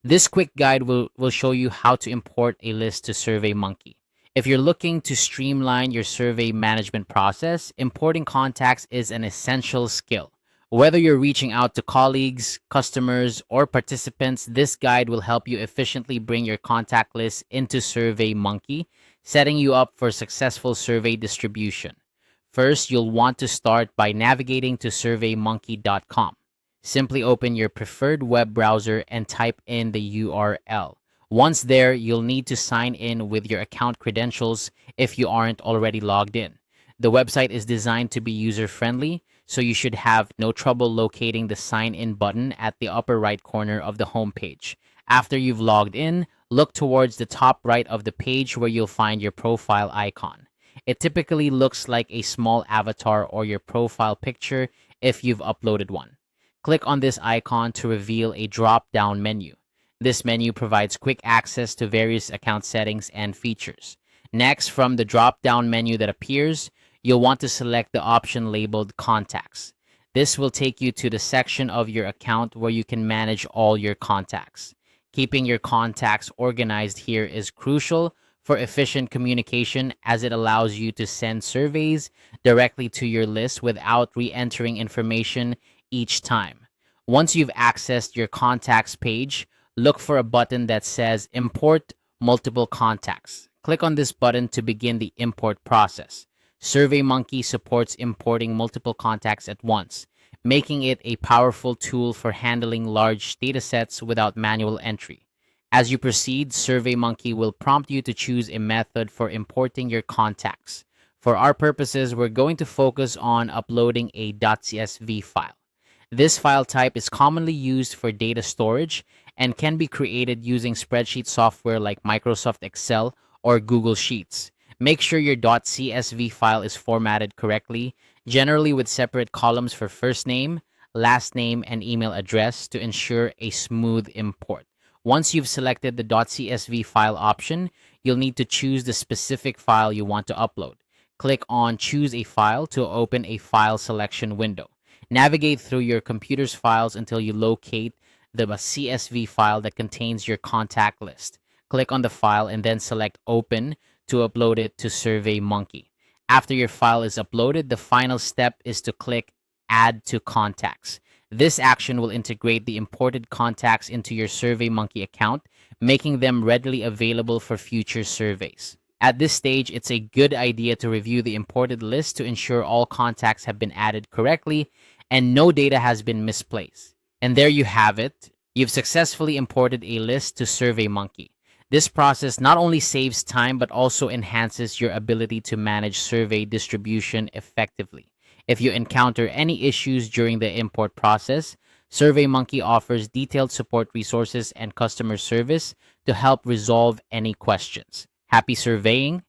This quick guide will show you how to import a list to SurveyMonkey. If you're looking to streamline your survey management process, importing contacts is an essential skill. Whether you're reaching out to colleagues, customers, or participants, this guide will help you efficiently bring your contact list into SurveyMonkey, setting you up for successful survey distribution. First, you'll want to start by navigating to surveymonkey.com. Simply open your preferred web browser and type in the URL. Once there, you'll need to sign in with your account credentials if you aren't already logged in. The website is designed to be user-friendly, so you should have no trouble locating the sign in button at the upper right corner of the homepage. After you've logged in, look towards the top right of the page where you'll find your profile icon. It typically looks like a small avatar or your profile picture if you've uploaded one. Click on this icon to reveal a drop-down menu. This menu provides quick access to various account settings and features. Next, from the drop-down menu that appears, you'll want to select the option labeled Contacts. This will take you to the section of your account where you can manage all your contacts. Keeping your contacts organized here is crucial for efficient communication, as it allows you to send surveys directly to your list without re-entering information each time. Once you've accessed your contacts page, look for a button that says Import Multiple Contacts. Click on this button to begin the import process. SurveyMonkey supports importing multiple contacts at once, making it a powerful tool for handling large datasets without manual entry. As you proceed, SurveyMonkey will prompt you to choose a method for importing your contacts. For our purposes, we're going to focus on uploading a .csv file. This file type is commonly used for data storage and can be created using spreadsheet software like Microsoft Excel or Google Sheets. Make sure your .csv file is formatted correctly, generally with separate columns for first name, last name, and email address to ensure a smooth import. Once you've selected the .csv file option, you'll need to choose the specific file you want to upload. Click on Choose a File to open a file selection window. Navigate through your computer's files until you locate the CSV file that contains your contact list. Click on the file and then select Open to upload it to SurveyMonkey. After your file is uploaded, the final step is to click Add to Contacts. This action will integrate the imported contacts into your SurveyMonkey account, making them readily available for future surveys. At this stage, it's a good idea to review the imported list to ensure all contacts have been added correctly and no data has been misplaced. And there you have it. You've successfully imported a list to SurveyMonkey. This process not only saves time but also enhances your ability to manage survey distribution effectively. If you encounter any issues during the import process, SurveyMonkey offers detailed support resources and customer service to help resolve any questions. Happy surveying